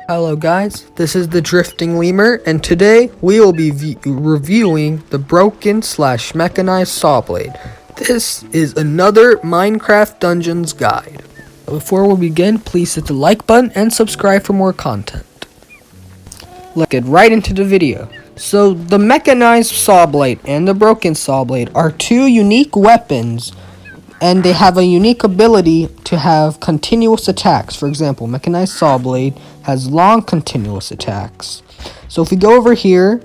Hello guys, this is the Drifting Lemur, and today we will be reviewing the broken / mechanized Sawblade. This is another Minecraft Dungeons guide. Before we begin, please hit the like button and subscribe for more content. Let's get right into the video. So, the Mechanized Sawblade and the broken Sawblade are two unique weapons, and they have a unique ability to have continuous attacks. For example, Mechanized Sawblade has long continuous attacks. So if we go over here,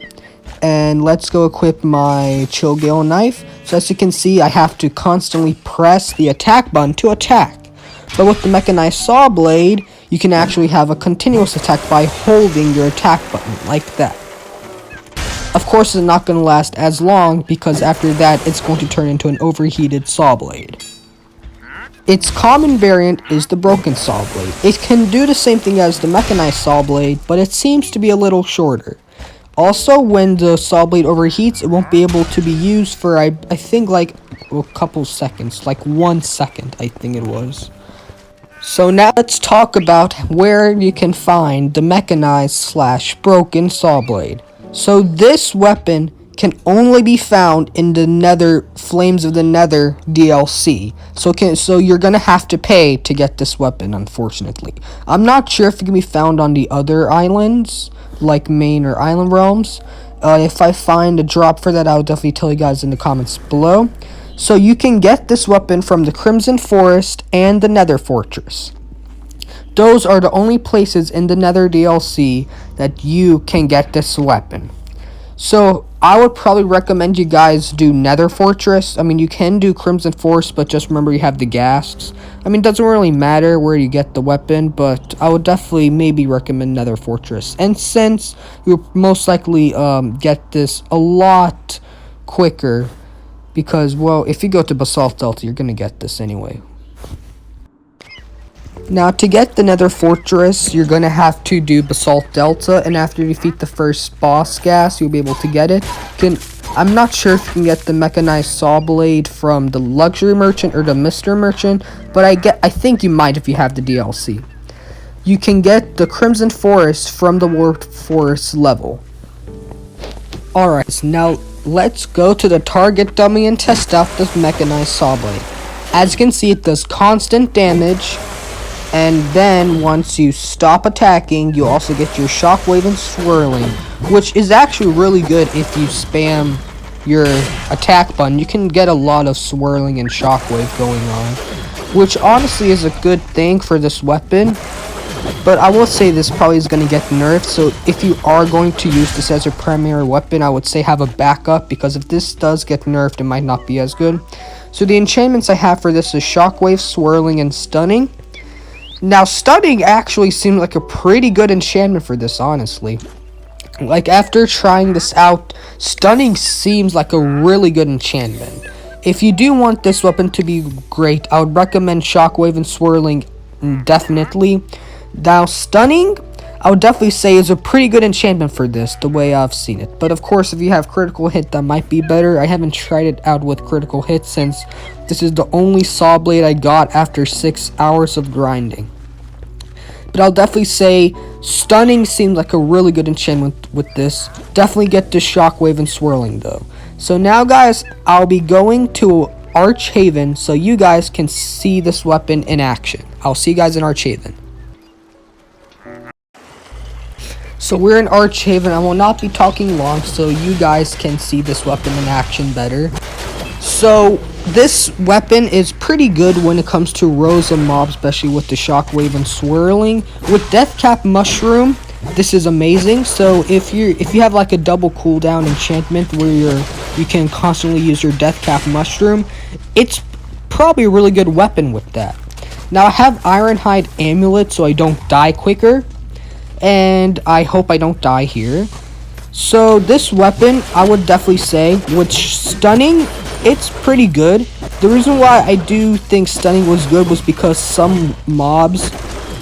and let's go equip my Chill Gale knife. So as you can see, I have to constantly press the attack button to attack. But with the Mechanized Sawblade, you can actually have a continuous attack by holding your attack button, like that. Of course, it's not going to last as long, because after that, it's going to turn into an overheated Sawblade. Its common variant is the broken Sawblade. It can do the same thing as the Mechanized Sawblade, but it seems to be a little shorter. Also, when the Sawblade overheats, it won't be able to be used for, I think, like a couple seconds, like 1 second, I think it was. So now let's talk about where you can find the Mechanized / broken Sawblade. So this weapon can only be found in the Nether Flames of the Nether DLC. So you're gonna have to pay to get this weapon, unfortunately. I'm not sure if it can be found on the other islands, like main or island realms. If I find a drop for that, I'll definitely tell you guys in the comments below. So you can get this weapon from the Crimson Forest and the Nether Fortress. Those are the only places in the Nether DLC that you can get this weapon. So I would probably recommend you guys do Nether Fortress. I mean, you can do Crimson Forest, but just remember you have the ghasts. I mean, it doesn't really matter where you get the weapon, but I would definitely maybe recommend Nether Fortress. And since you'll most likely get this a lot quicker, because, well, if you go to Basalt Delta, you're going to get this anyway. Now, to get the Nether Fortress, you're going to have to do Basalt Delta, and after you defeat the first boss gas, you'll be able to get it. I'm not sure if you can get the Mechanized Sawblade from the Luxury Merchant or the Mr. Merchant, but I think you might if you have the DLC. You can get the Crimson Forest from the Warped Forest level. Alright, so now let's go to the target dummy and test out this Mechanized Sawblade. As you can see, it does constant damage. And then once you stop attacking, you also get your shockwave and swirling, which is actually really good if you spam your attack button. You can get a lot of swirling and shockwave going on, which honestly is a good thing for this weapon. But I will say this probably is going to get nerfed, so if you are going to use this as your primary weapon, I would say have a backup, because if this does get nerfed, it might not be as good. So the enchantments I have for this is shockwave, swirling, and stunning. Now, stunning actually seemed like a pretty good enchantment for this, honestly. Like, after trying this out, stunning seems like a really good enchantment. If you do want this weapon to be great, I would recommend shockwave and swirling, definitely. Now, stunning, I would definitely say is a pretty good enchantment for this, the way I've seen it. But of course, if you have critical hit, that might be better. I haven't tried it out with critical hit, since this is the only Sawblade I got after 6 hours of grinding. But I'll definitely say stunning seems like a really good enchantment with this. Definitely get the shockwave and swirling though. So now guys, I'll be going to Archhaven so you guys can see this weapon in action. I'll see you guys in Archhaven. So we're in Archhaven. I will not be talking long so you guys can see this weapon in action better. So this weapon is pretty good when it comes to rows of mobs, especially with the shockwave and swirling. With Deathcap Mushroom, this is amazing. So if you have like a double cooldown enchantment where you can constantly use your Deathcap Mushroom, it's probably a really good weapon with that. Now I have Ironhide Amulet so I don't die quicker, and I hope I don't die here. So this weapon, I would definitely say, with stunning, it's pretty good. The reason why I do think stunning was good was because some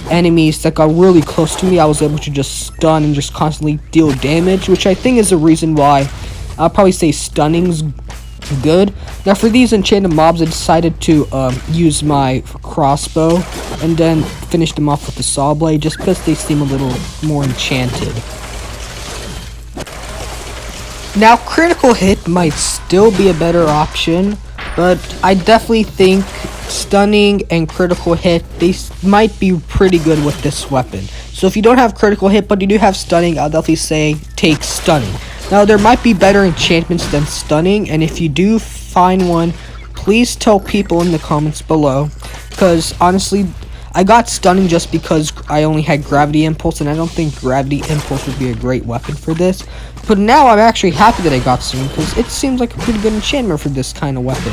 enemies that got really close to me, I was able to just stun and just constantly deal damage, which I think is the reason why I'll probably say stunning's good. Now for these enchanted mobs, I decided to use my crossbow and then finish them off with the Sawblade just because they seem a little more enchanted. Now critical hit might still be a better option, but I definitely think stunning and critical hit, they might be pretty good with this weapon. So if you don't have critical hit but you do have stunning, I'll definitely say take stunning. Now there might be better enchantments than stunning, and if you do find one, please tell people in the comments below, because honestly I got stunning just because I only had gravity impulse, and I don't think gravity impulse would be a great weapon for this. But now I'm actually happy that I got stunning because it seems like a pretty good enchantment for this kind of weapon.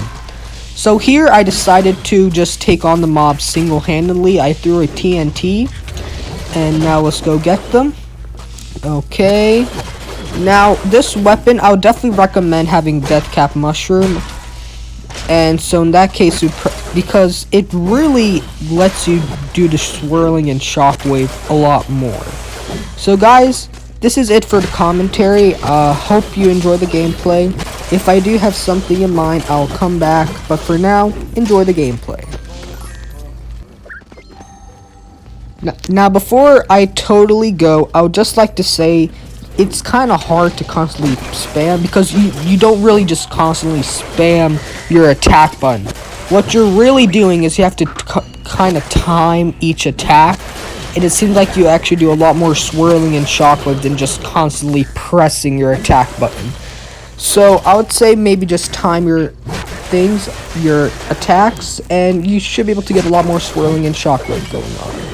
So here I decided to just take on the mobs single-handedly. I threw a TNT, and now let's go get them. Okay. Now this weapon, I would definitely recommend having Deathcap Mushroom. And so in that case, because it really lets you do the swirling and shockwave a lot more. So guys, this is it for the commentary. Hope you enjoy the gameplay. If I do have something in mind, I'll come back. But for now, enjoy the gameplay. Now before I totally go, I would just like to say it's kind of hard to constantly spam because you don't really just constantly spam your attack button. What you're really doing is you have to kind of time each attack, and it seems like you actually do a lot more swirling and shockwave than just constantly pressing your attack button. So I would say maybe just time your attacks, and you should be able to get a lot more swirling and shockwave going on.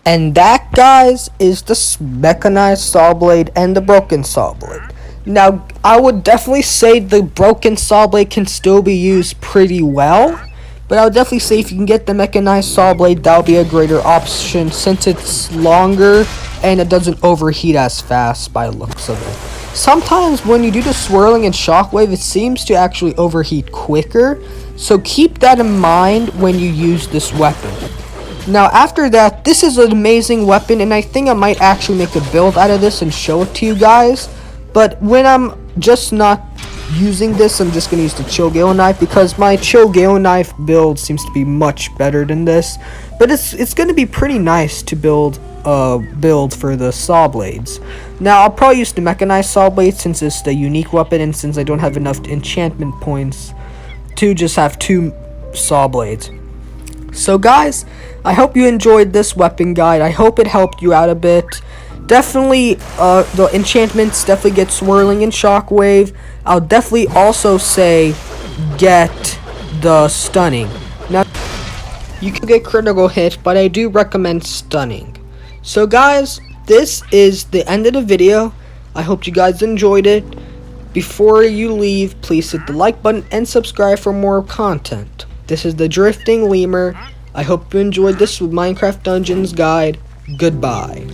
And that, guys, is the Mechanized Sawblade and the Broken Sawblade. Now, I would definitely say the broken Sawblade can still be used pretty well. But I would definitely say if you can get the Mechanized Sawblade, that would be a greater option since it's longer and it doesn't overheat as fast by the looks of it. Sometimes when you do the swirling and shockwave, it seems to actually overheat quicker. So keep that in mind when you use this weapon. Now after that, this is an amazing weapon and I think I might actually make a build out of this and show it to you guys. But when I'm just not using this, I'm just going to use the Chill knife because my Chill knife build seems to be much better than this. But it's going to be pretty nice to build for the Sawblades. Now I'll probably use the Mechanized Sawblade since it's the unique weapon and since I don't have enough enchantment points to just have 2 Sawblades. So guys, I hope you enjoyed this weapon guide. I hope it helped you out a bit. Definitely, the enchantments definitely get swirling and shockwave. I'll definitely also say get the stunning. Now, you can get critical hit, but I do recommend stunning. So guys, this is the end of the video. I hope you guys enjoyed it. Before you leave, please hit the like button and subscribe for more content. This is the Drifting Lemur. I hope you enjoyed this Minecraft Dungeons guide. Goodbye.